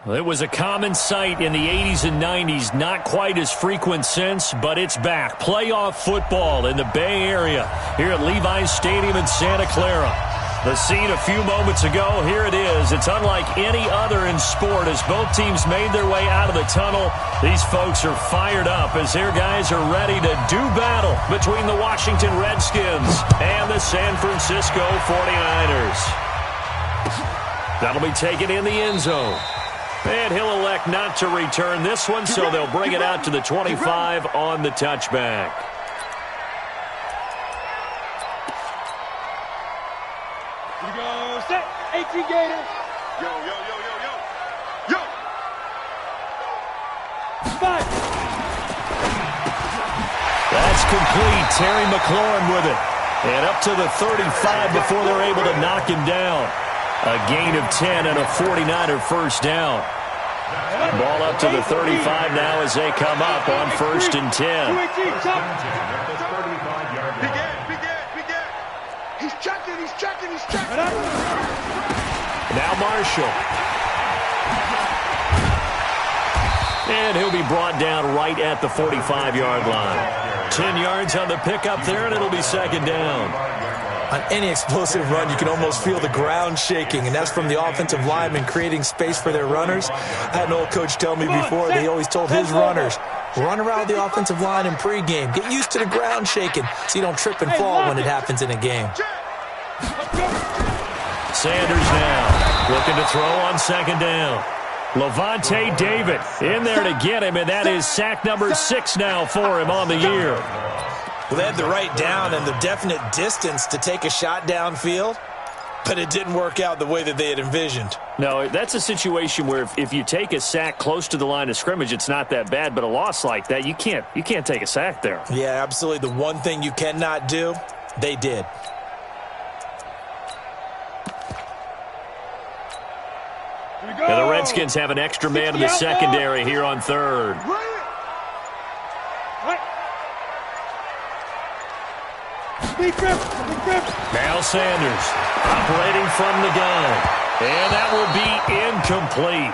It was a common sight in the 80s and 90s, not quite as frequent since, but it's back. Playoff football in the Bay Area here at Levi's Stadium in Santa Clara. The scene a few moments ago, here it is. It's unlike any other in sport as both teams made their way out of the tunnel. These folks are fired up as their guys are ready to do battle between the Washington Redskins and the San Francisco 49ers. That'll be taken in the end zone. And he'll elect not to return this one, so they'll bring it out to the 25 on the touchback. Here we go, set, 18 Gators. Yo, yo, yo, yo, yo. Yo! Five. That's complete. Terry McLaurin with it. And up to the 35 before they're able to knock him down. A gain of 10 and a 49er first down. Ball up to the 35 now as they come up on 1st and 10. He's checking. Now Marshall. And he'll be brought down right at the 45-yard line. 10 yards on the pickup there, and it'll be 2nd down. On any explosive run, you can almost feel the ground shaking, and that's from the offensive linemen creating space for their runners. I had an old coach tell me before, they always told his runners, run around the offensive line in pregame. Get used to the ground shaking so you don't trip and fall when it happens in a game. Sanders now looking to throw on 2nd down. Levante David in there to get him, and that is sack number 6 now for him on the year. Well, they had the right down and the definite distance to take a shot downfield, but it didn't work out the way that they had envisioned. No, that's a situation where if you take a sack close to the line of scrimmage, it's not that bad, but a loss like that, you can't take a sack there. Yeah, absolutely. The one thing you cannot do, they did. And the Redskins have an extra man in the secondary here on 3rd. Now Sanders operating from the gun. And that will be incomplete.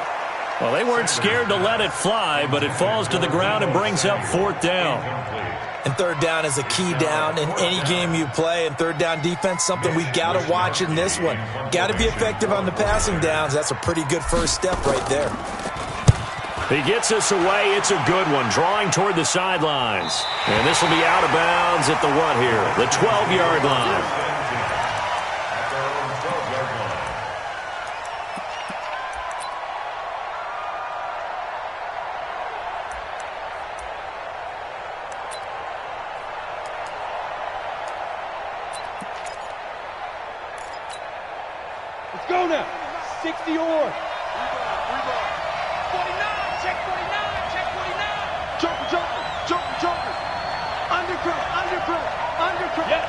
Well, they weren't scared to let it fly, but it falls to the ground and brings up 4th down. And 3rd down is a key down in any game you play. And 3rd down defense, something we got to watch in this one. Got to be effective on the passing downs. That's a pretty good first step right there. He gets us away. It's a good one, drawing toward the sidelines. And this will be out of bounds at the what here? The 12-yard line. Let's go now. 60 or. Joker. Undercut. Yep.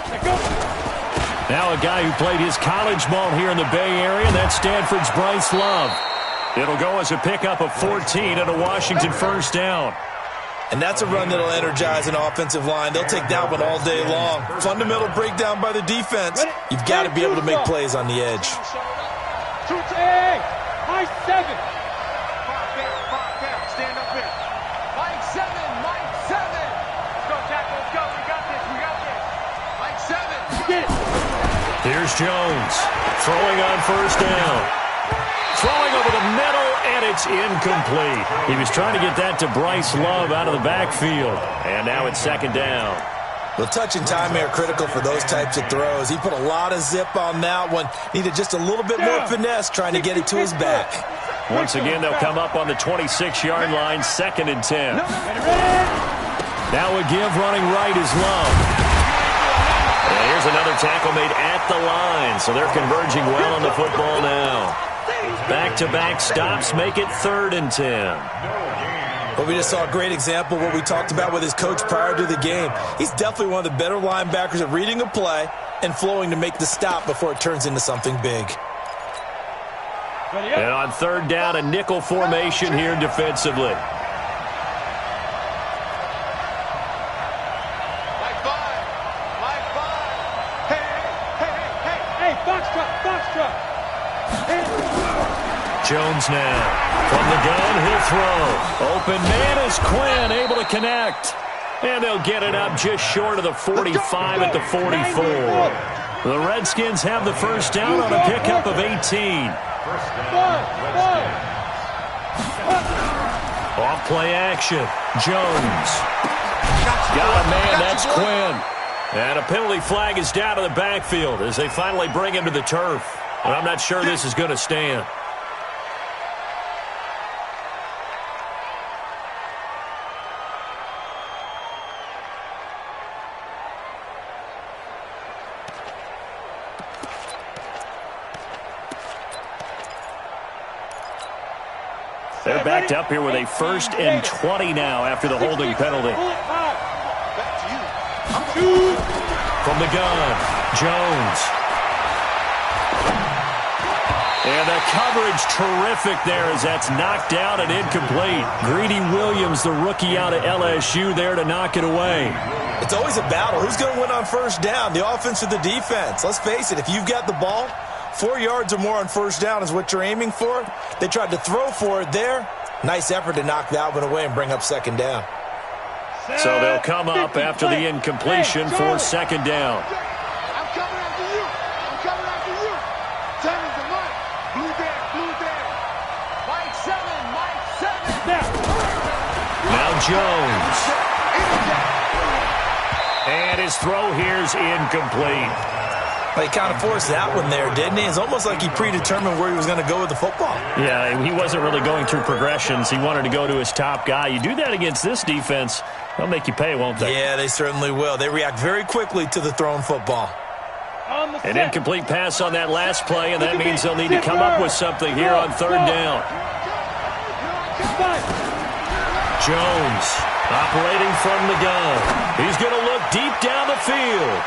Let go. Now a guy who played his college ball here in the Bay Area, that's Stanford's Bryce Love. It'll go as a pickup of 14 and a Washington first down. And that's a run that'll energize an offensive line. They'll take that one all day long. Fundamental breakdown by the defense. You've got to be able to make plays on the edge. High 7. Stand up here. Mike 7. Let's go, tackle. Let's go. We got this. Mike 7. Get it. Here's Jones throwing on 1st down. Throwing over the middle, and it's incomplete. He was trying to get that to Bryce Love out of the backfield. And now it's 2nd down. Well, touch and timing are critical for those types of throws. He put a lot of zip on that one. Needed just a little bit more finesse trying to get it to his back. Once again, they'll come up on the 26-yard line, 2nd and 10. Now a give running right is Love. And here's another tackle made at the line, so they're converging well on the football now. Back-to-back stops make it 3rd and 10. Well, we just saw a great example of what we talked about with his coach prior to the game. He's definitely one of the better linebackers at reading a play and flowing to make the stop before it turns into something big. And on 3rd down, a nickel formation here defensively. Mike 5. Hey. Hey, box truck. Jones now. From the gun, he'll throw. Open man is Quinn, able to connect. And they'll get it up just short of the 45 at the 44. The Redskins have the first down on a pickup of 18. Off play action. Jones. Got a man, that's Quinn. And a penalty flag is down to the backfield as they finally bring him to the turf. And I'm not sure this is going to stand. They're backed up here with a 1st and 20 now after the holding penalty. From the gun, Jones. And the coverage terrific there as that's knocked out and incomplete. Greedy Williams, the rookie out of LSU, there to knock it away. It's always a battle. Who's going to win on first down, the offense or the defense? Let's face it, if you've got the ball, 4 yards or more on first down is what you're aiming for. They tried to throw for it there. Nice effort to knock that one away and bring up second down. So they'll come up after the incompletion for second down. I'm coming after you. Tell him to Mike. Blue there. Mike 7. Now Jones. And his throw here's incomplete. Well, he kind of forced that one there, didn't he? It's almost like he predetermined where he was going to go with the football. Yeah, he wasn't really going through progressions. He wanted to go to his top guy. You do that against this defense, they'll make you pay, won't they? Yeah, they certainly will. They react very quickly to the thrown football. An incomplete pass on that last play, and that means they'll need to come up with something here on third down. Jones operating from the gun. He's going to look deep down the field.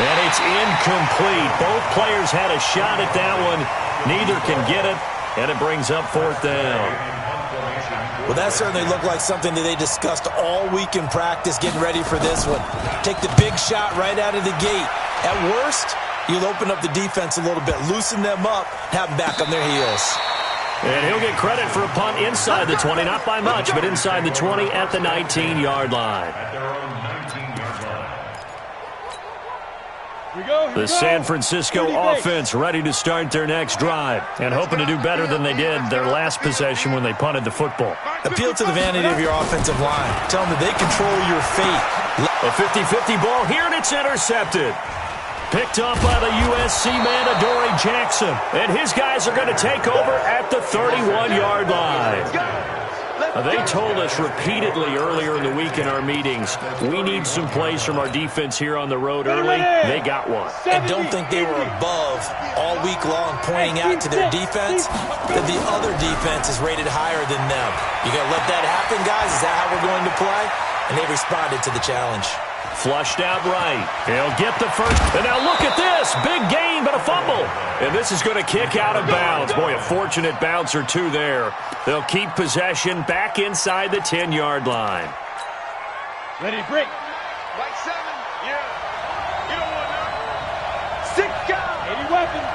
And it's incomplete. Both players had a shot at that one. Neither can get it, and it brings up fourth down. Well, that certainly looked like something that they discussed all week in practice, getting ready for this one. Take the big shot right out of the gate. At worst, you'll open up the defense a little bit, loosen them up, have them back on their heels. And he'll get credit for a punt inside the 20, not by much, but inside the 20 at the 19-yard line. The San Francisco offense ready to start their next drive and hoping to do better than they did their last possession when they punted the football. Appeal to the vanity of your offensive line. Tell them that they control your fate. A 50-50 ball here, and it's intercepted. Picked up by the USC man, Adoree Jackson. And his guys are going to take over at the 31-yard line. They told us repeatedly earlier in the week in our meetings, we need some plays from our defense here on the road early. They got one. And don't think they were above all week long pointing out to their defense that the other defense is rated higher than them. You going to let that happen, guys? Is that how we're going to play? And they responded to the challenge. Flushed out right. He'll get the first. And now look at this. Big gain, but a fumble. And this is going to kick out of bounds. Boy, a fortunate bounce or two there. They'll keep possession back inside the 10-yard line. Ready, break. Mike 7. Yeah. You don't want that. 6 guys. 80 weapons.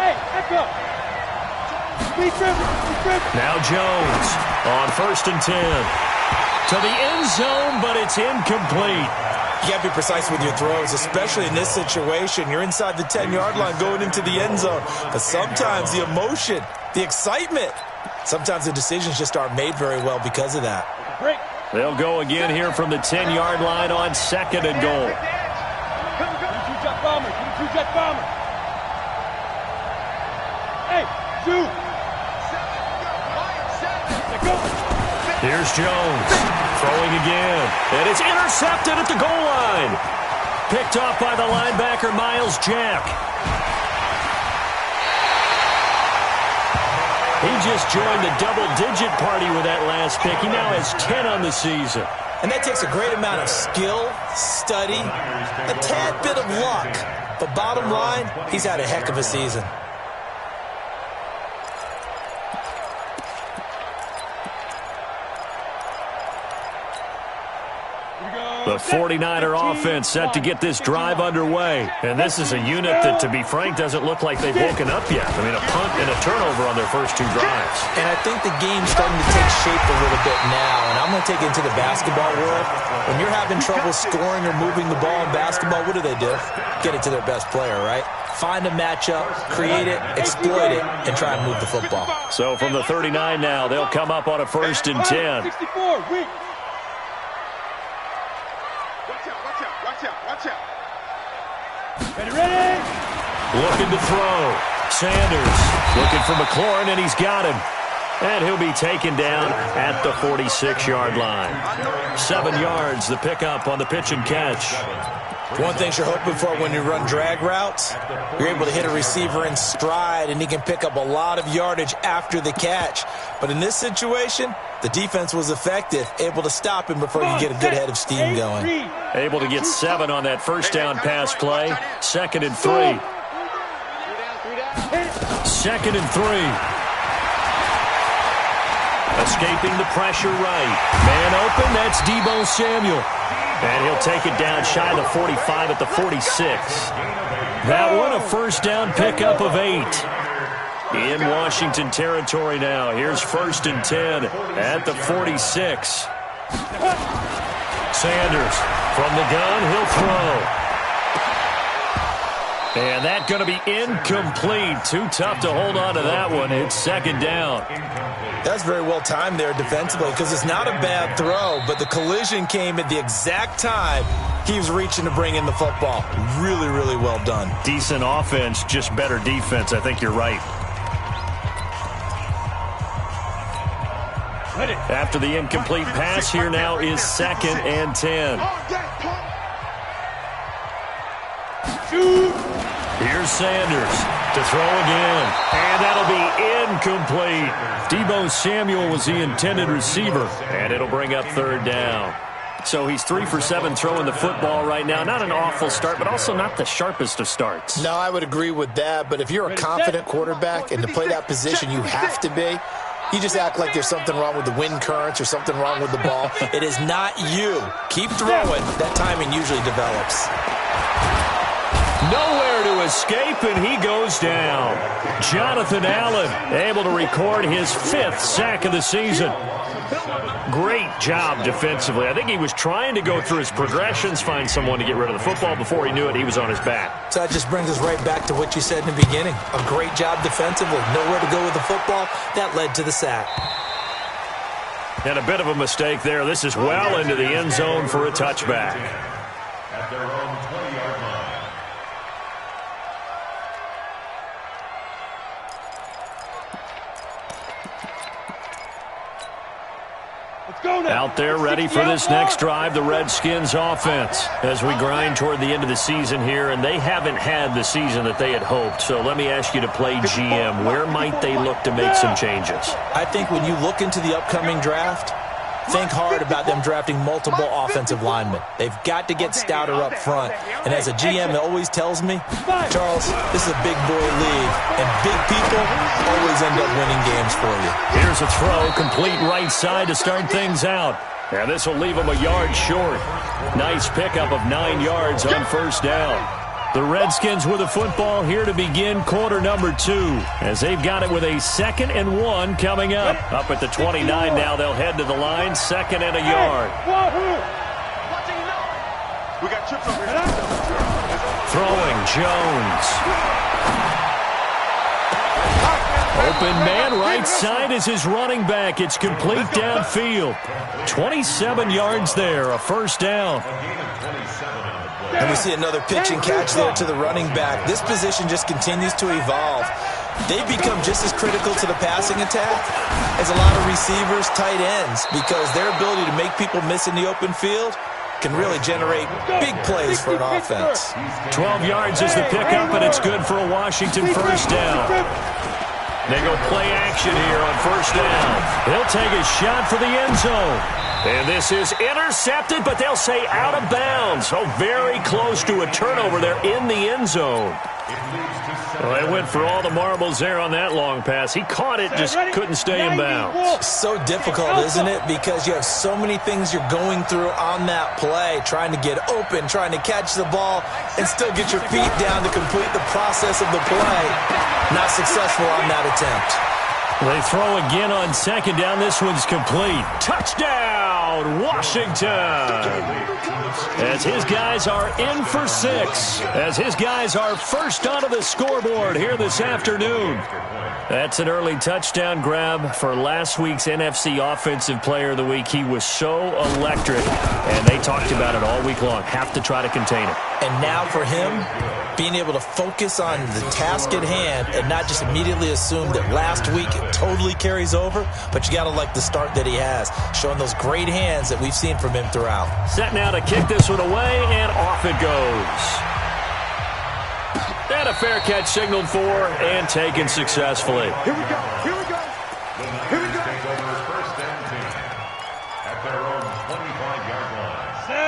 Hey, echo. Speed driven. Now Jones on 1st and 10. To the end zone, but it's incomplete. You got to be precise with your throws, especially in this situation. You're inside the 10-yard line going into the end zone. But sometimes the emotion, the excitement, sometimes the decisions just aren't made very well because of that. Break. They'll go again here from the 10-yard line on 2nd and goal. Two-jet bomber. Hey, shoot. Let go. Here's Jones, throwing again, and it's intercepted at the goal line. Picked off by the linebacker, Miles Jack. He just joined the double-digit party with that last pick. He now has 10 on the season. And that takes a great amount of skill, study, a tad bit of luck. But bottom line, he's had a heck of a season. Here we go. The 49er offense set to get this drive underway. And this is a unit that, to be frank, doesn't look like they've woken up yet. I mean, a punt and a turnover on their first two drives. And I think the game's starting to take shape a little bit now. And I'm going to take it into the basketball world. When you're having trouble scoring or moving the ball in basketball, what do? Get it to their best player, right? Find a matchup, create it, exploit it, and try and move the football. So from the 39 now, they'll come up on a 1st and 10. 64, weak. Watch out. Ready. Looking to throw. Sanders looking for McLaurin, and he's got him. And he'll be taken down at the 46-yard line. 7 yards, the pickup on the pitch and catch. One thing you're hoping for when you run drag routes, you're able to hit a receiver in stride, and he can pick up a lot of yardage after the catch. But in this situation, the defense was effective, able to stop him before you get a good head of steam going. Able to get 7 on that first down pass play. 2nd and 3. 2nd and 3. Escaping the pressure right. Man open, that's Deebo Samuel. And he'll take it down shy of the 45 at the 46. That one a first down pickup of 8. In Washington territory now. Here's 1st and 10 at the 46. Sanders from the gun, he'll throw. And that's going to be incomplete. Too tough to hold on to that one. It's 2nd down. That's very well timed there defensively because it's not a bad throw, but the collision came at the exact time he was reaching to bring in the football. Really, really well done. Decent offense, just better defense. I think you're right. After the incomplete pass, here now is 2nd and 10. Here's Sanders to throw again. And that'll be incomplete. Deebo Samuel was the intended receiver. And it'll bring up 3rd down. So he's 3 for 7 throwing the football right now. Not an awful start, but also not the sharpest of starts. No, I would agree with that. But if you're a confident quarterback and to play that position you have to be, you just act like there's something wrong with the wind currents or something wrong with the ball. It is not you. Keep throwing. That timing usually develops. Nowhere to escape, and he goes down. Jonathan Allen able to record his 5th sack of the season. Great job defensively. I think he was trying to go through his progressions, find someone to get rid of the football. Before he knew it, he was on his back. So that just brings us right back to what you said in the beginning. A great job defensively. Nowhere to go with the football. That led to the sack. And a bit of a mistake there. This is well into the end zone for a touchback. At their own 20-yard line. Out there ready for this next drive, the Redskins offense, as we grind toward the end of the season here, and they haven't had the season that they had hoped. So let me ask you to play GM. Where might they look to make some changes? I think when you look into the upcoming draft, think hard about them drafting multiple offensive linemen. They've got to get stouter up front. And as a GM, it always tells me, Charles, this is a big boy league, and big people always end up winning games for you. Here's a throw, complete right side to start things out. And this will leave them a yard short. Nice pickup of 9 yards on 1st down. The Redskins with the football here to begin quarter number 2, as they've got it with a 2nd and 1 coming up. Up at the 29 now, they'll head to the line, 2nd and a yard. We got chips over here. Throwing, Jones. Open man, right side is his running back. It's complete downfield. 27 yards there, a 1st down. And we see another pitch and catch there to the running back. This position just continues to evolve. They've become just as critical to the passing attack as a lot of receivers, tight ends, because their ability to make people miss in the open field can really generate big plays for an offense. 12 yards is the pickup, and it's good for a Washington 1st down. They go play action here on 1st down. He'll take a shot for the end zone. And this is intercepted, but they'll say out of bounds. So very close to a turnover there in the end zone. Well, they went for all the marbles there on that long pass. He caught it, just couldn't stay in bounds. So difficult, isn't it? Because you have so many things you're going through on that play, trying to get open, trying to catch the ball, and still get your feet down to complete the process of the play. Not successful on that attempt. They throw again on second down. This one's complete. Touchdown, Washington! As his guys are in for 6. As his guys are first onto the scoreboard here this afternoon. That's an early touchdown grab for last week's NFC Offensive Player of the Week. He was so electric, and they talked about it all week long. Have to try to contain it. And now for him, being able to focus on the task at hand and not just immediately assume that last week it totally carries over, but you got to like the start that he has, showing those great hands that we've seen from him throughout. Set now to kick this one away, and off it goes. And a fair catch signaled for and taken successfully. Here we go. Here we go. Here we go. At their own 25-yard line.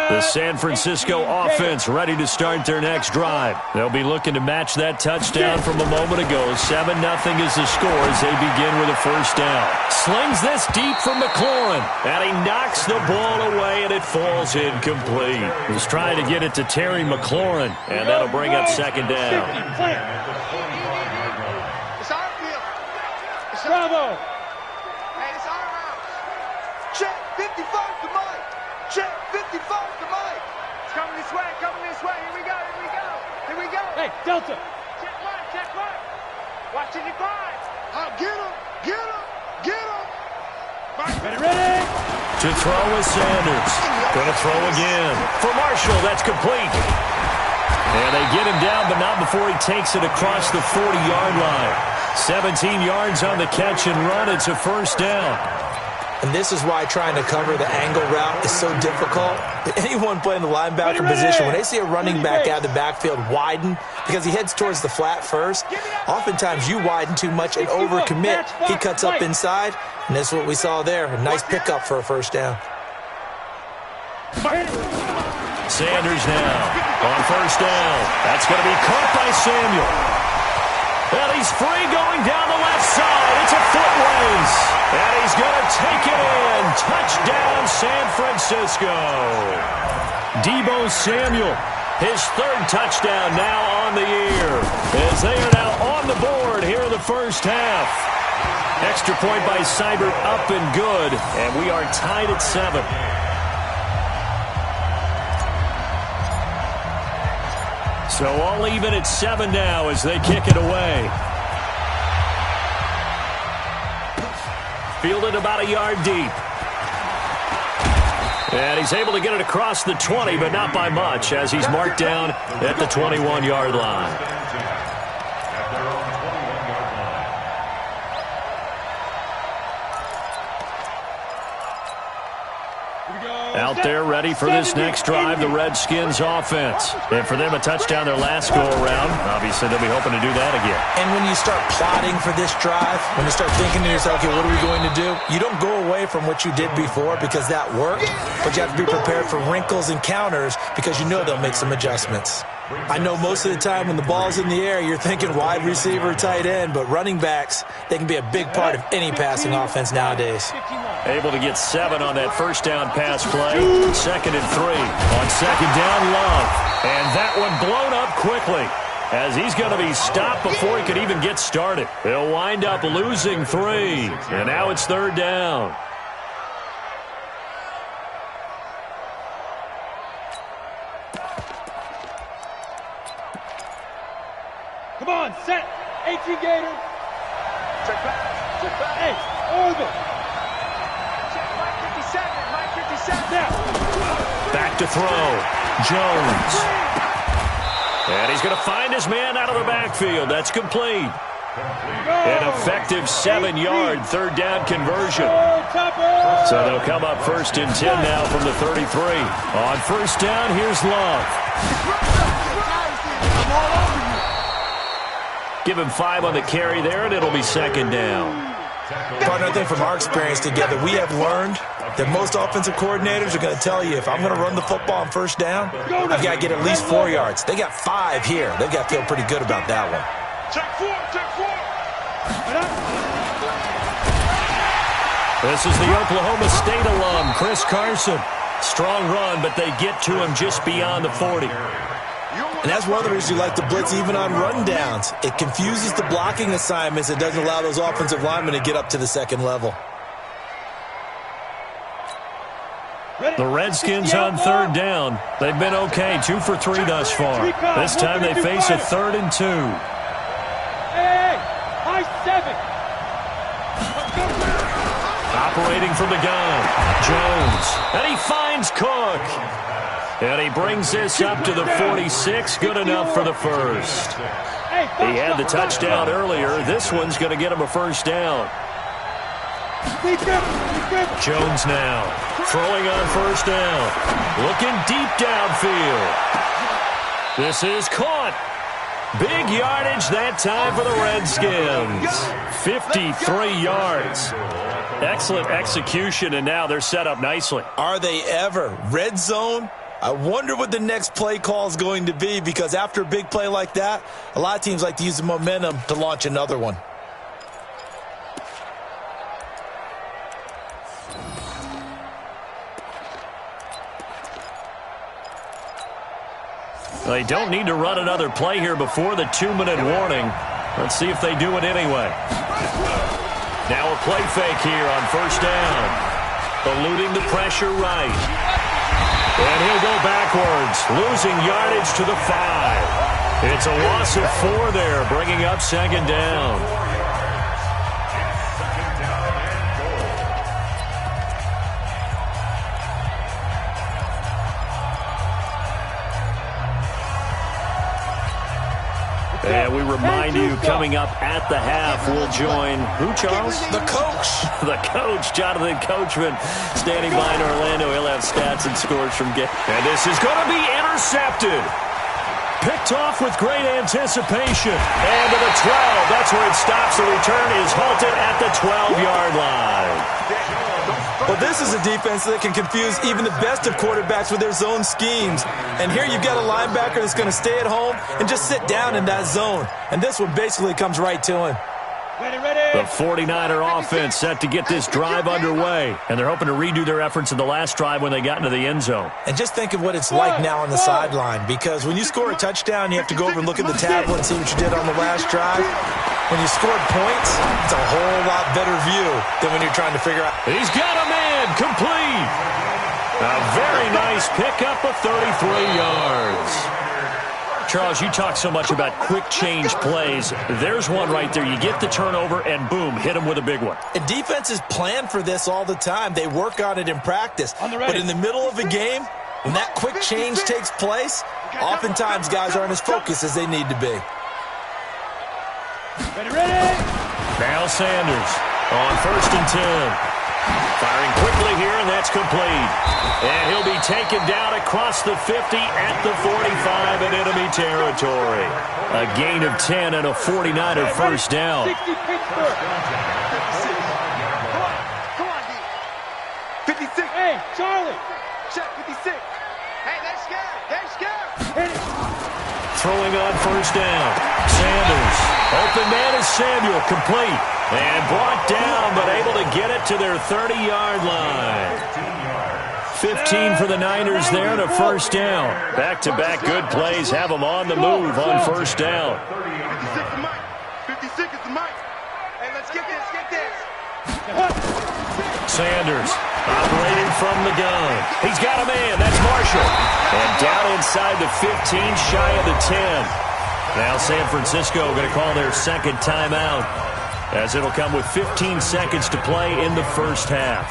The San Francisco offense ready to start their next drive. They'll be looking to match that touchdown from a moment ago. 7-0 is the score as they begin with a first down. Slings this deep from McLaurin, and he knocks the ball away, and it falls incomplete. He's trying to get it to Terry McLaurin, and that'll bring up second down. It's our field. Bravo. Hey, it's our house. Check 55 to Mike. Check 55 to Mike. It's coming this way, coming this way. Here we go, here we go. Here we go. Hey, Delta. Check one, check one. Watch it, you find. Get him, get him, get him. Ready. To throw is Sanders. Going to throw again. For Marshall, that's complete. And they get him down, but not before he takes it across the 40-yard line. 17 yards on the catch and run. It's a first down. And this is why trying to cover the angle route is so difficult. Anyone playing the linebacker position, when they see a running back out of the backfield widen, because he heads towards the flat first, oftentimes you widen too much and overcommit. He cuts up inside, and that's what we saw there. A nice pickup for a first down. Sanders now on first down. That's going to be caught by Samuel. And he's free going down the left side. It's a foot race. And he's going to take it in. Touchdown, San Francisco. Deebo Samuel, his third touchdown now on the year. As they are now on the board here in the first half. Extra point by Seibert up and good. And we are tied at 7. So all even at 7 now as they kick it away. Fielded about a yard deep. And he's able to get it across the 20, but not by much, as he's marked down at the 21-yard line. Out there ready for this next drive, the Redskins offense. And for them, a touchdown their last go-around. Obviously, they'll be hoping to do that again. And when you start plotting for this drive, when you start thinking to yourself, okay, what are we going to do? You don't go away from what you did before because that worked, but you have to be prepared for wrinkles and counters because you know they'll make some adjustments. I know most of the time when the ball's in the air, you're thinking wide receiver, tight end, but running backs, they can be a big part of any passing offense nowadays. Able to get 7 on that first down pass play. 2nd and 3 on second down, Love. And that one blown up quickly as he's going to be stopped before he could even get started. They'll wind up losing 3. And now it's 3rd down. Come on, set. 18 Gator. Check back. Check back. Hey, orbit. Check Mike 57. Mike 57. Now. Back to throw. Jones. And he's going to find his man out of the backfield. That's complete. An effective 7-yard 3rd down conversion. So they'll come up 1st and 10 now from the 33. On first down, here's Love. Give him 5 on the carry there, and it'll be 2nd down. Partner, I think from our experience together, we have learned that most offensive coordinators are going to tell you, if I'm going to run the football on first down, I've got to get at least 4 yards. They got 5 here. They've got to feel pretty good about that one. Check 4, check 4. This is the Oklahoma State alum, Chris Carson. Strong run, but they get to him just beyond the 40. And that's one of the reasons you like to blitz even on run downs. It confuses the blocking assignments. It doesn't allow those offensive linemen to get up to the second level. The Redskins on third down. They've been okay, 2 for 3 thus far. This time they face a 3rd and 2. Hey, high 7. Operating from the gun, Jones. And he finds Cook. And he brings this up to the 46. Good enough for the first. He had the touchdown earlier. This one's going to get him a first down. Jones now throwing on first down. Looking deep downfield. This is caught. Big yardage that time for the Redskins. 53 yards. Excellent execution, and now they're set up nicely. Are they ever? Red zone? I wonder what the next play call is going to be, because after a big play like that, a lot of teams like to use the momentum to launch another one. They don't need to run another play here before the 2-minute warning. Let's see if they do it anyway. Now a play fake here on first down. Eluding the pressure right. And he'll go backwards, losing yardage to the 5. It's a loss of 4 there, bringing up second down. And we remind you, coming up at the half, we'll join who, Charles? The coach. The coach, Jonathan Coachman, standing by in Orlando. He'll have stats and scores from game. And this is going to be intercepted. Picked off with great anticipation. And to the 12. That's where it stops. The return is halted at the 12-yard line. Well, this is a defense that can confuse even the best of quarterbacks with their zone schemes. And here you've got a linebacker that's going to stay at home and just sit down in that zone. And this one basically comes right to him. The 49er offense set to get this drive underway. And they're hoping to redo their efforts in the last drive when they got into the end zone. And just think of what it's like now on the sideline. Because when you score a touchdown, you have to go over and look at the tablet and see what you did on the last drive. When you scored points, it's a whole lot better view than when you're trying to figure out. He's got a man complete. A very nice pickup of 33 yards. Charles, you talk so much about quick change plays. There's one right there. You get the turnover, and boom, hit him with a big one. And defenses plan for this all the time. They work on it in practice. But in the middle of a game, when that quick change takes place, oftentimes guys aren't as focused as they need to be. Now Sanders on 1st and 10. Firing quickly here, and that's complete. And he'll be taken down across the 50 at the 45 in enemy territory. A gain of 10 and a 49er first down. 60 Pittsburgh. 56. Hey, Charlie. Check 56. Hey, they're scared. They're scared. Hit it. Throwing on first down. Sanders. Open man is Samuel, complete. And brought down, but able to get it to their 30-yard line. 15 for the Niners there and a first down. Back-to-back good plays have them on the move on first down. 56 is Mike. 56 is Mike. Hey, let's get this, get this. Sanders operating from the gun. He's got a man. That's Marshall. And down inside the 15, shy of the 10. Now San Francisco going to call their second timeout, as it'll come with 15 seconds to play in the first half.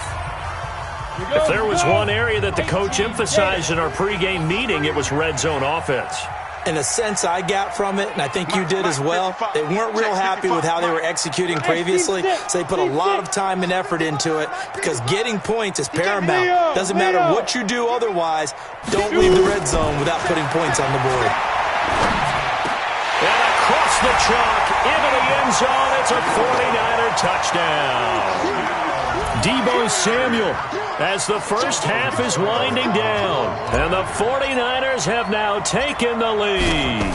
If there was one area that the coach emphasized in our pregame meeting, it was red zone offense. In a sense I got from it, and I think you did as well, they weren't real happy with how they were executing previously, so they put a lot of time and effort into it, because getting points is paramount. Doesn't matter what you do otherwise, don't leave the red zone without putting points on the board. And across the chalk into the end zone. It's a 49er touchdown. Deebo Samuel as the first half is winding down. And the 49ers have now taken the lead.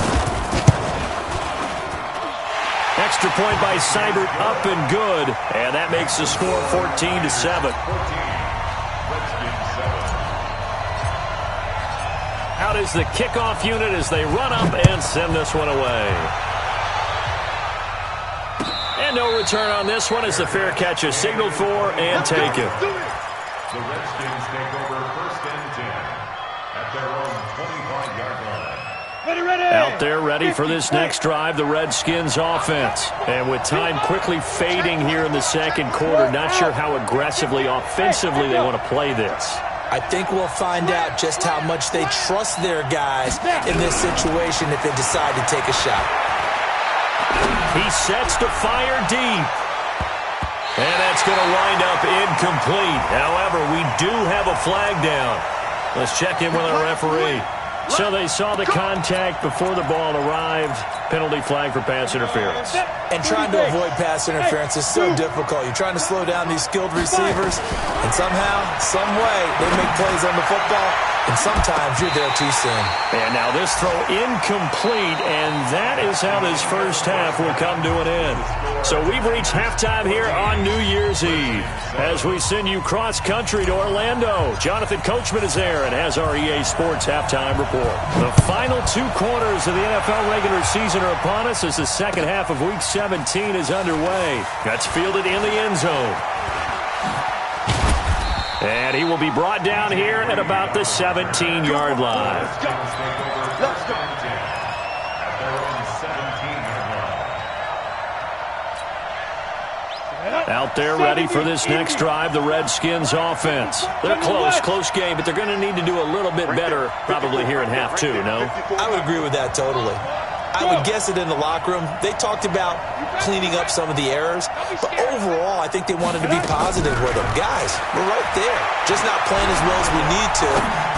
Extra point by Seibert, up and good. And that makes the score 14-7. Out is the kickoff unit as they run up and send this one away. And no return on this one as the fair catch is signaled for and taken. The Redskins take over 1st and 10 at their own 25-yard line. Out there ready for this next drive, the Redskins offense. And with time quickly fading here in the second quarter, not sure how aggressively, offensively they want to play this. I think we'll find out just how much they trust their guys in this situation if they decide to take a shot. He sets to fire deep. And that's going to wind up incomplete. However, we do have a flag down. Let's check in with our referee. So they saw the contact before the ball arrived. Penalty flag for pass interference. And trying to avoid pass interference is so difficult. You're trying to slow down these skilled receivers, and somehow, some way, they make plays on the football, and sometimes you're there too soon. And now this throw incomplete, and that is how this first half will come to an end. So we've reached halftime here on New Year's Eve. As we send you cross-country to Orlando, Jonathan Coachman is there and has our EA Sports halftime report. The final 2 quarters of the NFL regular season are upon us as the second half of Week 17 is underway. That's fielded in the end zone. And he will be brought down here at about the 17-yard line. Let's go. At their own 17-yard line. Out there ready for this next drive, the Redskins offense. They're close game, but they're going to need to do a little bit better probably here in half 2, no? I would agree with that totally. I would guess it in the locker room. They talked about cleaning up some of the errors, but overall, I think they wanted to be positive with them. Guys, we're right there. Just not playing as well as we need to.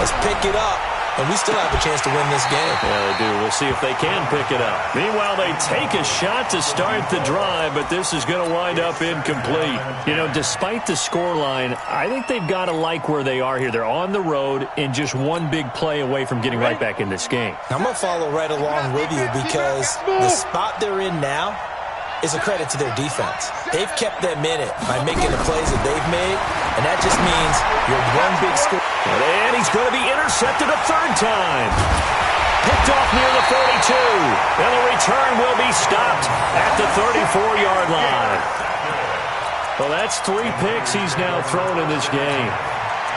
Let's pick it up, and we still have a chance to win this game. Yeah, they do. We'll see if they can pick it up. Meanwhile, they take a shot to start the drive, but this is going to wind up incomplete. You know, despite the scoreline, I think they've got to like where they are here. They're on the road and just one big play away from getting right back in this game. I'm going to follow right along with you because the spot they're in now is a credit to their defense. They've kept them in it by making the plays that they've made, and that just means you're one big score. And he's going to be intercepted a third time. Picked off near the 42. And the return will be stopped at the 34-yard line. Well, that's 3 picks he's now thrown in this game.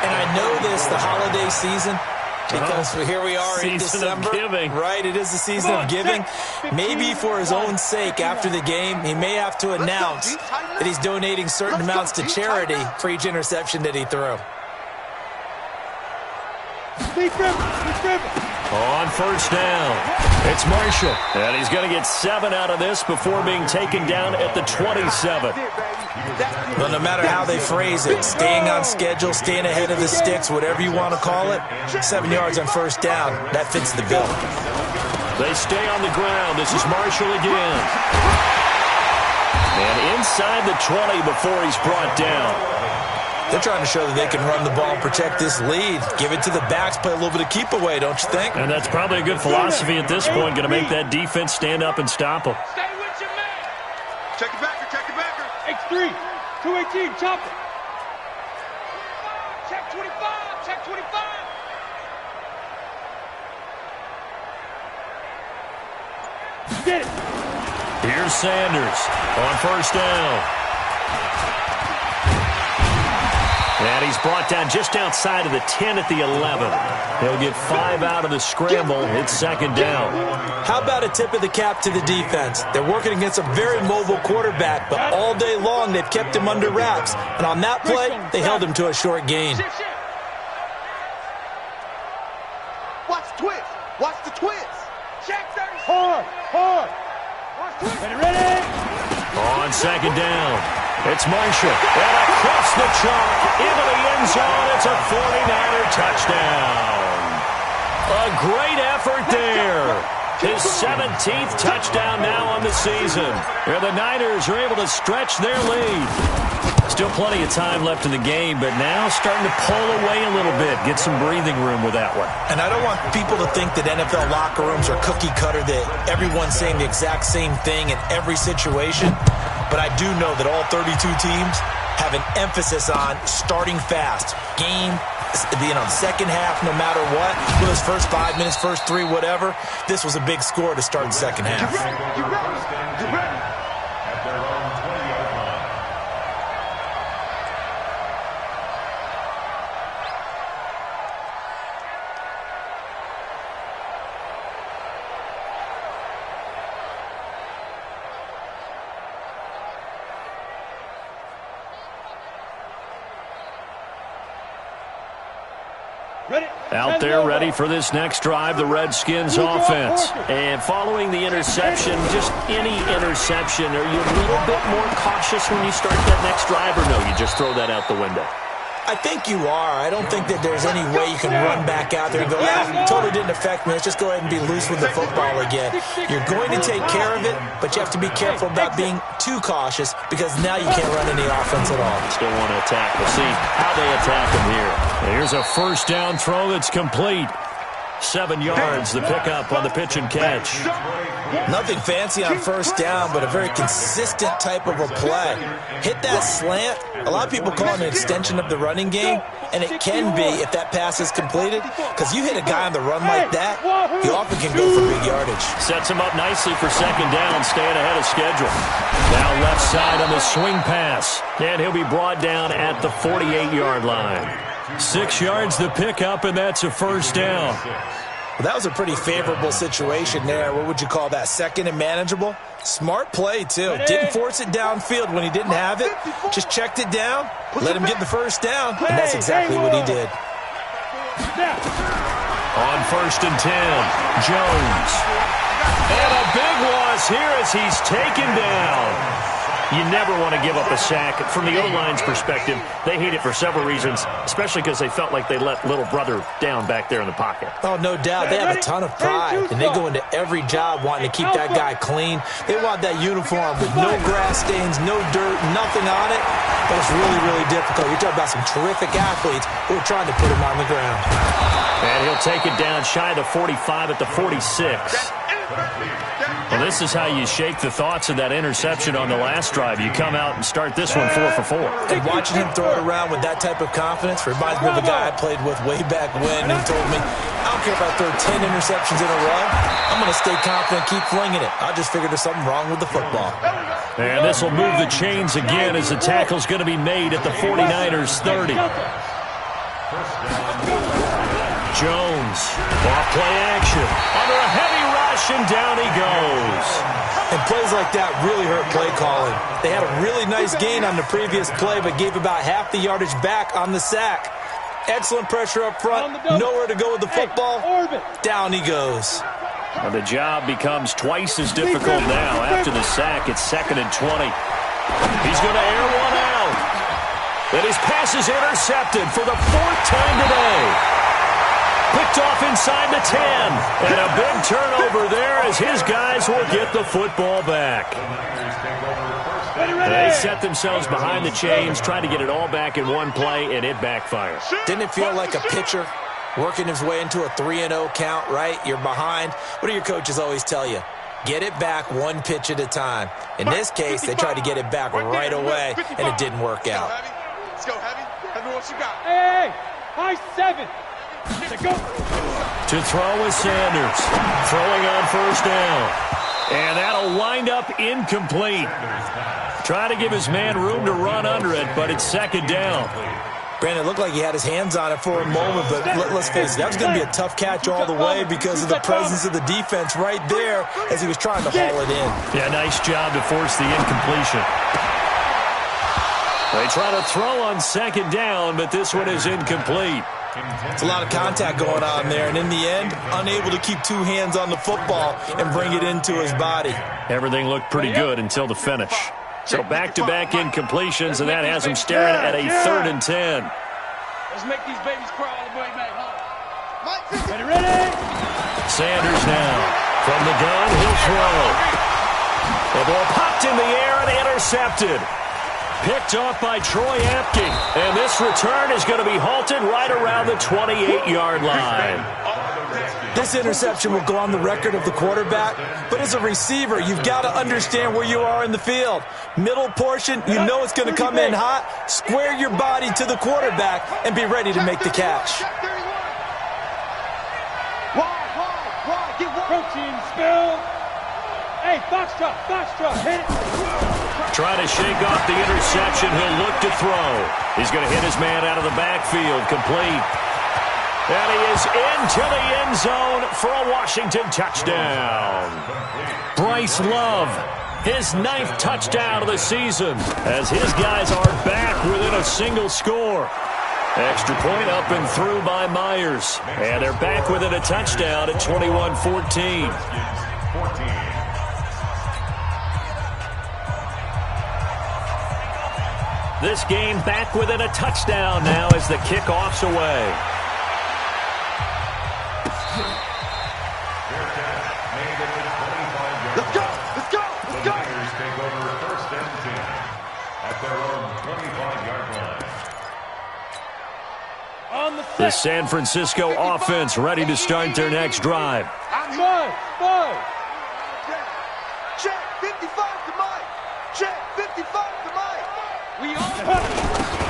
And I know this, the holiday season, because here we are in December. Right, it is the season of giving. Maybe for his own sake, after the game, he may have to announce that he's donating certain amounts to charity for each interception that he threw. On first down, it's Marshall. And he's going to get 7 out of this before being taken down at the 27. Well, no matter how they phrase it, staying on schedule, staying ahead of the sticks, whatever you want to call it, 7 yards on first down, that fits the bill. They stay on the ground. This is Marshall again. And inside the 20 before he's brought down. They're trying to show that they can run the ball and protect this lead. Give it to the backs, play a little bit of keep away, don't you think? And that's probably a good philosophy at this point, going to make that defense stand up and stop them. Stay with your man. Check it backer, check it backer. X3, 218, chopper. Check 25, check 25. Get it. Here's Sanders on first down. And he's brought down just outside of the 10 at the 11. He'll get 5 out of the scramble. It's second down. How about a tip of the cap to the defense? They're working against a very mobile quarterback, but all day long they've kept him under wraps. And on that play, they held him to a short gain. Watch the twist. Watch the twist. Check 30. Hard. Watch the twist. Ready. On second down, it's Marshall. And across the chalk into the end zone. It's a 49er touchdown. A great effort there. His 17th touchdown now on the season. Where the Niners are able to stretch their lead. Still plenty of time left in the game, but now starting to pull away a little bit. Get some breathing room with that one. And I don't want people to think that NFL locker rooms are cookie cutter, that everyone's saying the exact same thing in every situation. But I do know that all 32 teams have an emphasis on starting fast. Game, second half, no matter what. Whether it's first 5 minutes, first 3, whatever. This was a big score to start the second half. You ready? At their own 20-yard line. Out there ready for this next drive, the Redskins offense. And following the interception, just any interception, are you a little bit more cautious when you start that next drive, or no, you just throw that out the window? I think you are. I don't think that there's any way you can run back out there and go, totally didn't affect me. Let's just go ahead and be loose with the football again. You're going to take care of it, but you have to be careful about being too cautious because now you can't run any offense at all. Still want to attack. We'll see how they attack him here. Here's a first down throw that's complete. 7 yards, the pickup on the pitch and catch. Nothing fancy on first down, but a very consistent type of a play. Hit that slant. A lot of people call it an extension of the running game, and it can be if that pass is completed, because you hit a guy on the run like that, he often can go for big yardage. Sets him up nicely for second down, staying ahead of schedule. Now left side on the swing pass, and he'll be brought down at the 48-yard line. 6 yards the pickup, and that's a first down. Well, that was a pretty favorable situation there. What would you call that? Second and manageable? Smart play, too. Didn't force it downfield when he didn't have it. Just checked it down, let him get the first down, and that's exactly what he did. On first and 10, Jones. And a big loss here as he's taken down. You never want to give up a sack. From the O-line's perspective, they hate it for several reasons, especially because they felt like they let little brother down back there in the pocket. Oh, no doubt. They have a ton of pride, and they go into every job wanting to keep that guy clean. They want that uniform with no grass stains, no dirt, nothing on it. But it's really, really difficult. You're talking about some terrific athletes who are trying to put him on the ground. And he'll take it down shy of the 45 at the 46. Well, this is how you shake the thoughts of that interception on the last drive. You come out and start this one 4 for 4. And watching him throw it around with that type of confidence reminds me of a guy I played with way back when who told me, I don't care if I throw 10 interceptions in a row. I'm going to stay confident, keep flinging it. I just figured there's something wrong with the football. And this will move the chains again as the tackle's going to be made at the 49ers 30. Jones, off play action, under a heavy rush, and down he goes. And plays like that really hurt play calling. They had a really nice gain on the previous play, but gave about half the yardage back on the sack. Excellent pressure up front, nowhere to go with the football. Down he goes. Well, the job becomes twice as difficult now. After the sack, it's 2nd and 20. He's going to air one out. And his pass is intercepted for the 4th time today. Picked off inside the 10. And a big turnover there as his guys will get the football back. They set themselves behind the chains, trying to get it all back in one play, and it backfired. Didn't it feel like a pitcher working his way into a 3-0 count, right? You're behind. What do your coaches always tell you? Get it back one pitch at a time. In this case, they tried to get it back right away, and it didn't work out. Let's go, Heavy. Heavy, what you got? Hey, high 7. Go. To throw is Sanders. Throwing on first down. And that'll wind up incomplete. Trying to give his man room to run under it, but it's 2nd down. Brandon, it looked like he had his hands on it for a moment, but let's face it, that was going to be a tough catch all the way because of the presence of the defense right there as he was trying to haul it in. Yeah, nice job to force the incompletion. They try to throw on 2nd down, but this one is incomplete. It's a lot of contact going on there, and in the end, unable to keep 2 hands on the football and bring it into his body. Everything looked pretty good until the finish. So back-to-back incompletions, and that has him staring at a 3rd and 10. Let's make these babies crawl all the way back home. Ready? Sanders now From the gun, he'll throw. The ball popped in the air and intercepted. Picked off by Troy Apke. And this return is going to be halted right around the 28-yard line. This interception will go on the record of the quarterback, but as a receiver, you've got to understand where you are in the field. Middle portion, you know it's going to come in hot. Square your body to the quarterback and be ready to make the catch. Protein spill. Hey, Foxtrot, hit it. Trying to shake off the interception. He'll look to throw. He's going to hit his man out of the backfield. Complete. And he is into the end zone for a Washington touchdown. Bryce Love, his 9th touchdown of the season, as his guys are back within a single score. Extra point up and through by Myers. And they're back within a touchdown at 21-14. This game back within a touchdown now as the kickoff's away. Let's go! Let's go! Let's go! The Niners take over 1st and 10 at their own 25-yard line. The San Francisco offense ready to start their next drive. Five. Check 55 to Mike. Check 55 to Mike.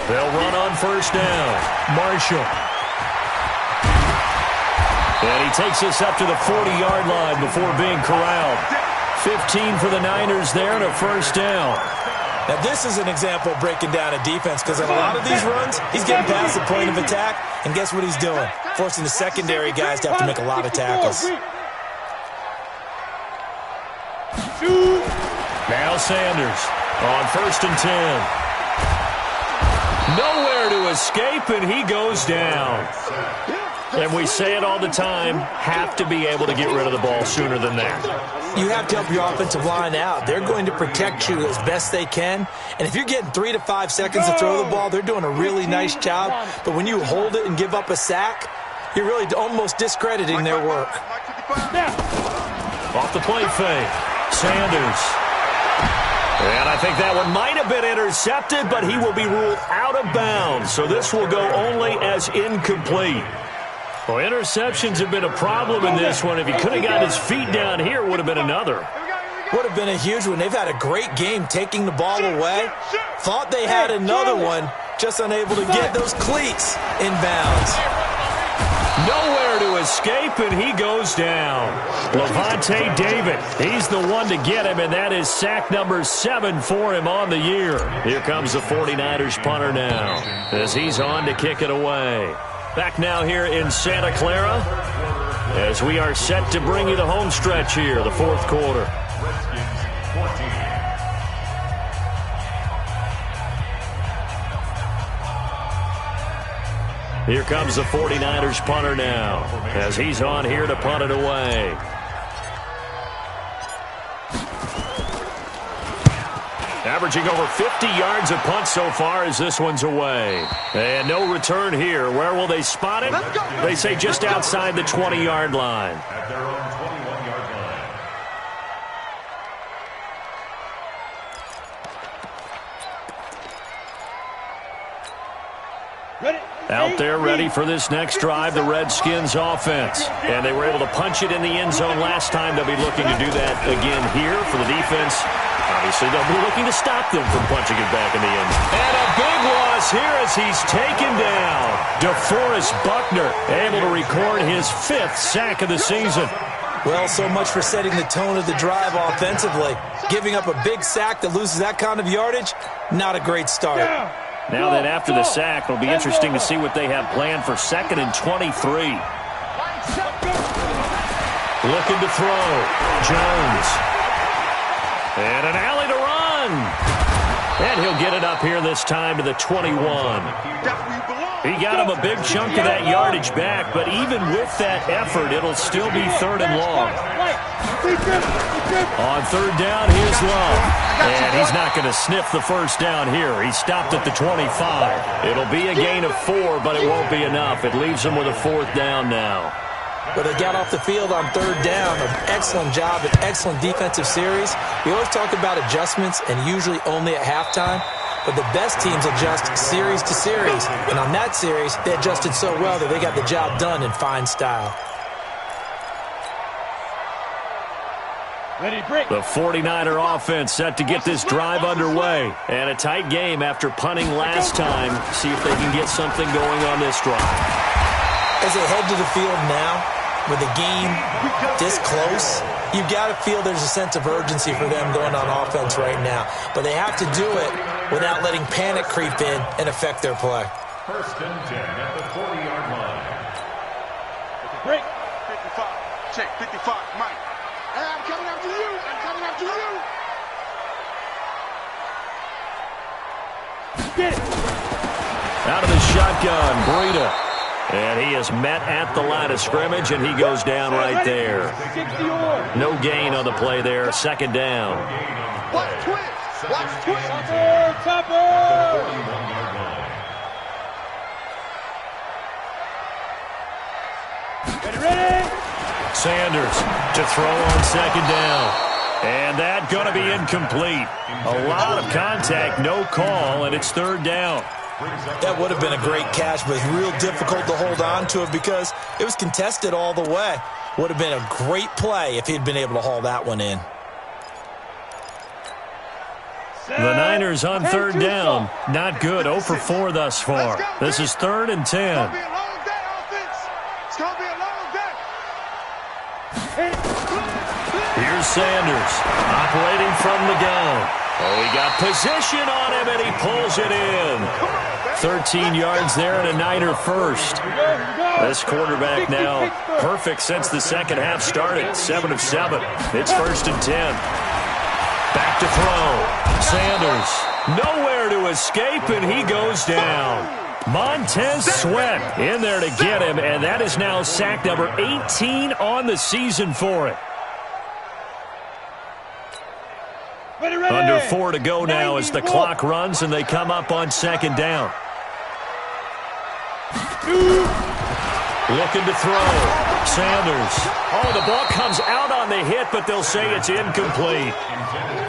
They'll run on 1st down. Marshall. And he takes us up to the 40-yard line before being corralled. 15 for the Niners there and a 1st down. Now, this is an example of breaking down a defense because in a lot of these runs, he's getting past the point of attack, and guess what he's doing? Forcing the secondary guys to have to make a lot of tackles. Now Sanders on 1st and 10. Nowhere to escape, and he goes down. And we say it all the time, have to be able to get rid of the ball sooner than that. You have to help your offensive line out. They're going to protect you as best they can. And if you're getting 3 to 5 seconds to throw the ball, they're doing a really nice job. But when you hold it and give up a sack, you're really almost discrediting their work. Off the play fake, Sanders. And I think that one might have been intercepted, but he will be ruled out of bounds. So this will go only as incomplete. Well, interceptions have been a problem in this one. If he could have got his feet down here, it would have been another. Would have been a huge one. They've had a great game taking the ball away. Thought they had another one, just unable to get those cleats in bounds. Nowhere to escape, and he goes down. Levante David, he's the one to get him, and that is sack number 7 for him on the year. Here comes the 49ers punter now, as he's on to kick it away. Back now here in Santa Clara, as we are set to bring you the home stretch here, the 4th quarter. Here comes the 49ers punter now, as he's on here to punt it away. Averaging over 50 yards a punt so far as this one's away. And no return here. Where will they spot it? They say just outside the 20-yard line. At their own 21-yard line. Ready? Out there ready for this next drive, the Redskins offense. And they were able to punch it in the end zone last time. They'll be looking to do that again here for the defense. Obviously, they'll be looking to stop them from punching it back in the end zone. And a big loss here as he's taken down. DeForest Buckner able to record his 5th sack of the season. Well, so much for setting the tone of the drive offensively. Giving up a big sack that loses that kind of yardage, not a great start. Now then, after the sack, it'll be interesting to see what they have planned for 2nd and 23. Looking to throw. Jones. And an alley to run. And he'll get it up here this time to the 21. He got him a big chunk of that yardage back, but even with that effort, it'll still be 3rd and long. On 3rd down, here's Love. And he's not going to sniff the 1st down here. He stopped at the 25. It'll be a gain of 4, but it won't be enough. It leaves him with a 4th down now. But they got off the field on third down. An excellent job, an excellent defensive series. We always talk about adjustments and usually only at halftime. But the best teams adjust series to series. And on that series, they adjusted so well that they got the job done in fine style. Ready, break. The 49er offense set to get this drive underway. And a tight game after punting last time. See if they can get something going on this drive. As they head to the field now, with the game this close, you've got to feel there's a sense of urgency for them going on offense right now. But they have to do it without letting panic creep in and affect their play. First and 10 at the 40-yard line. Break. 55. Check. 55. Mike. Hey, I'm coming after you. I'm coming after you. Get it. Out of the shotgun, Breida. And he is met at the line of scrimmage, and he goes down right there. No gain on the play there. Second down. Watch twist. Watch twist. Topper. Ready. Sanders to throw on second down. And that going to be incomplete. A lot of contact, no call, and it's third down. That would have been a great catch, but it's real difficult to hold on to it because it was contested all the way. Would have been a great play if he'd been able to haul that one in. The Niners on third down. Not good. 0 for 4 thus far. This is 3rd and 10. It's going to be a long day, offense. It's going to be a long day. Here's Sanders operating from the gun. Oh, he got position on him, and he pulls it in. 13 yards there and a Niner first. This quarterback now perfect since the second half started. 7 of 7. It's 1st and 10. Back to throw. Sanders nowhere to escape, and he goes down. Montez Sweat in there to get him, and that is now sack number 18 on the season for it. Under 4 to go now as the clock runs and they come up on second down. Looking to throw. Sanders. Oh, the ball comes out on the hit, but they'll say it's incomplete.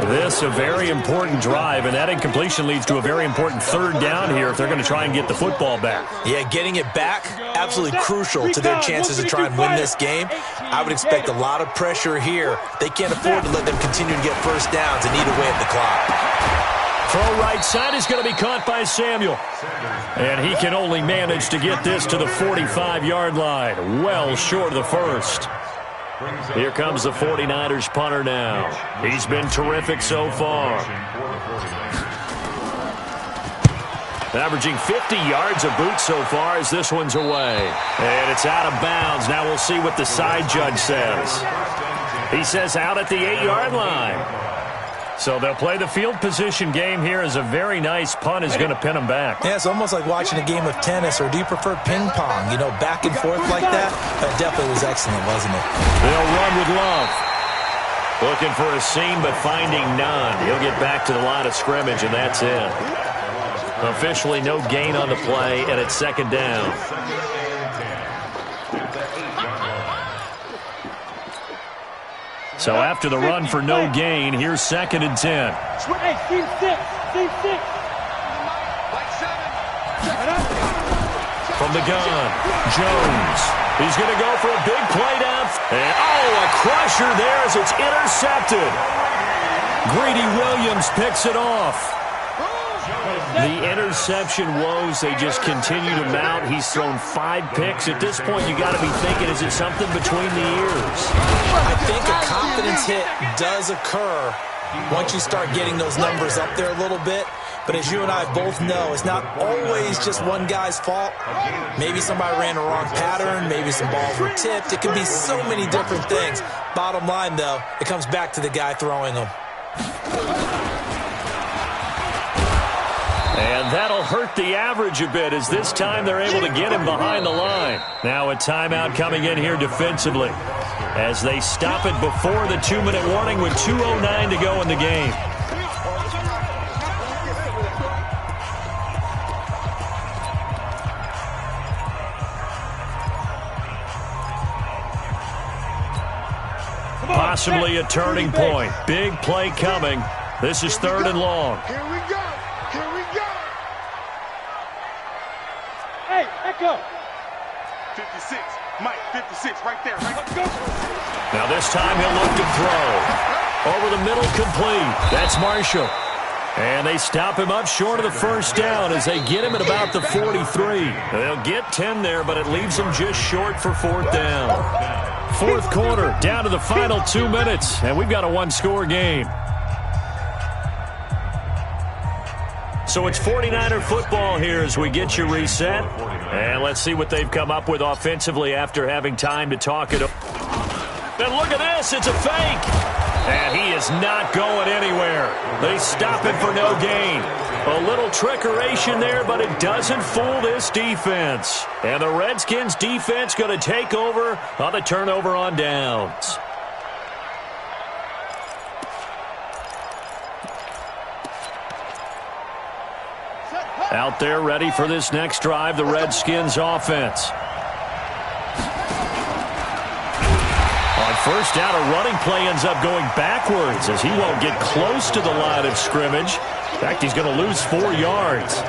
This a very important drive, and that incompletion leads to a very important third down here if they're going to try and get the football back. Yeah, getting it back, absolutely crucial to their chances to try and win this game. I would expect a lot of pressure here. They can't afford to let them continue to get first downs and eat away at the clock. Throw right side is going to be caught by Samuel. And he can only manage to get this to the 45-yard line. Well short of the first. Here comes the 49ers punter now. He's been terrific so far. Averaging 50 yards a boot so far as this one's away. And it's out of bounds. Now we'll see what the side judge says. He says out at the 8-yard line. So they'll play the field position game here as a very nice punt is going to pin them back. Yeah, it's almost like watching a game of tennis, or do you prefer ping pong? You know, back and forth like that? That definitely was excellent, wasn't it? They'll run with Love. Looking for a seam, but finding none. He'll get back to the line of scrimmage, and that's it. Officially no gain on the play, and it's second down. So after the run for no gain, here's 2nd and 10. Hey, team 6. Team 6. From the gun, Jones. He's going to go for a big play down. And, oh, a crusher there as it's intercepted. Greedy Williams picks it off. The interception woes, they just continue to mount. He's thrown 5 picks. At this point, you got to be thinking, is it something between the ears? I think a confidence hit does occur once you start getting those numbers up there a little bit. But as you and I both know, it's not always just one guy's fault. Maybe somebody ran a wrong pattern. Maybe some balls were tipped. It could be so many different things. Bottom line, though, it comes back to the guy throwing them. And that'll hurt the average a bit as this time they're able to get him behind the line. Now a timeout coming in here defensively as they stop it before the 2-minute warning with 2:09 to go in the game. possibly a turning point. Big play coming. This is 3rd and long. Here we go. Here we go. Hey, Echo. 56. Mike, 56, right there. Let's go. Now this time he'll look to throw. Over the middle, complete. That's Marshall. And they stop him up short of the first down as they get him at about the 43. They'll get 10 there, but it leaves them just short for 4th down. 4th quarter, down to the final 2 minutes, and we've got a one-score game. So it's 49er football here as we get you reset. And let's see what they've come up with offensively after having time to talk it up. And look at this, it's a fake. And he is not going anywhere. They stop him for no gain. A little trickeration there, but it doesn't fool this defense. And the Redskins defense going to take over on the turnover on downs. Out there ready for this next drive, the Redskins offense. On first down, a running play ends up going backwards as he won't get close to the line of scrimmage. In fact, he's going to lose 4 yards.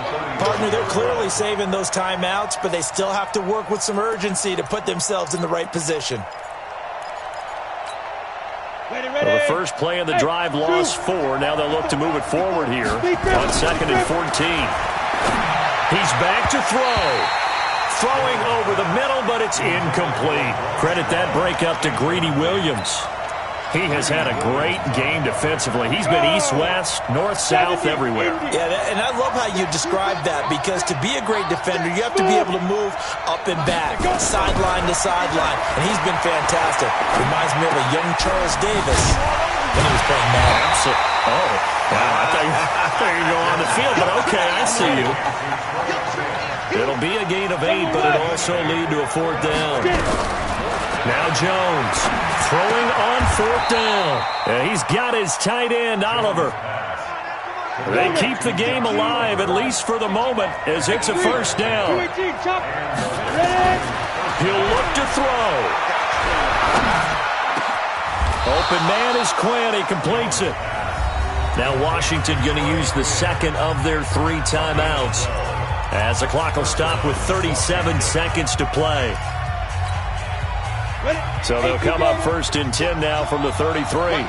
Partner, they're clearly saving those timeouts, but they still have to work with some urgency to put themselves in the right position. Well, the first play of the drive lost 4. Now they'll look to move it forward here on 2nd and 14. He's back to throw. Throwing over the middle, but it's incomplete. Credit that break up to Greedy Williams. He has had a great game defensively. He's been east-west, north-south, everywhere. Yeah, and I love how you describe that, because to be a great defender, you have to be able to move up and back, sideline to sideline, and he's been fantastic. Reminds me of a young Charles Davis when he was playing Madden. Oh, wow, I thought you were going on the field, but okay, I see you. It'll be a gain of 8, but it'll also lead to a 4th down. Now Jones throwing on 4th down. And he's got his tight end, Oliver. They keep the game alive, at least for the moment, as it's a 1st down. He'll look to throw. Open man is Quinn. He completes it. Now Washington going to use the second of their 3 timeouts, as the clock will stop with 37 seconds to play. So they'll come up 1st and 10 now from the 33. Hey,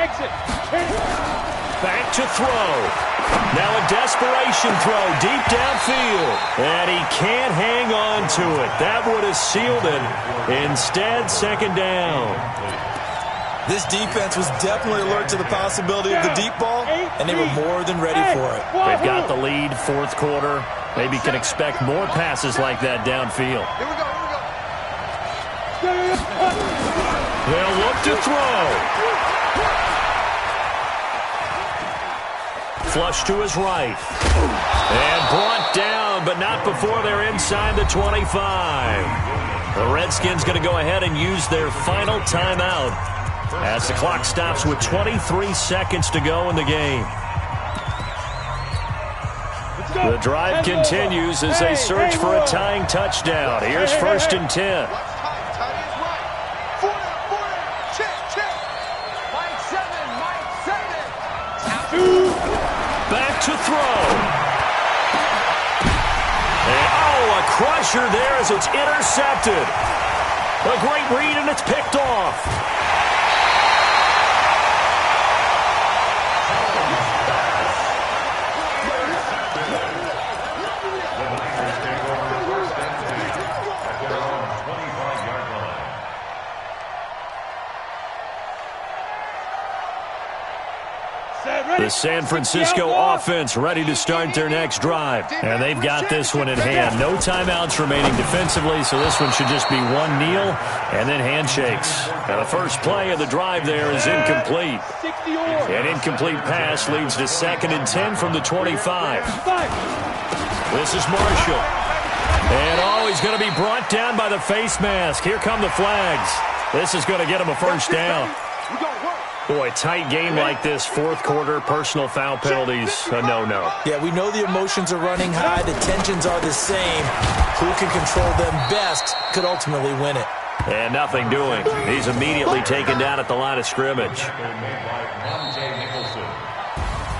exit. Back to throw. Now a desperation throw deep downfield. And he can't hang on to it. That would have sealed it. Instead, 2nd down. This defense was definitely alert to the possibility of the deep ball, and they were more than ready for it. They've got the lead, 4th quarter. Maybe can expect more passes like that downfield. Here we go. They'll look to throw. Flush to his right. And brought down, but not before they're inside the 25. The Redskins going to go ahead and use their final timeout as the clock stops with 23 seconds to go in the game. The drive continues as they search for a tying touchdown. Here's 1st and 10. Back to throw. And, a crusher there as it's intercepted. A great read, and it's picked off. The San Francisco offense ready to start their next drive. And they've got this one in hand. No timeouts remaining defensively, so this one should just be one kneel and then handshakes. And the first play of the drive there is incomplete. An incomplete pass leads to 2nd and 10 from the 25. This is Marshall. And, he's going to be brought down by the face mask. Here come the flags. This is going to get him a 1st down. Boy, tight game like this, 4th quarter, personal foul penalties, a no-no. Yeah, we know the emotions are running high, the tensions are the same. Who can control them best could ultimately win it. And nothing doing. He's immediately taken down at the line of scrimmage.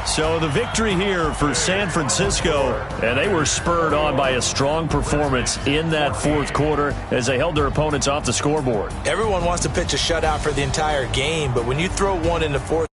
So the victory here for San Francisco, and they were spurred on by a strong performance in that fourth quarter as they held their opponents off the scoreboard. Everyone wants to pitch a shutout for the entire game, but when you throw one in the fourth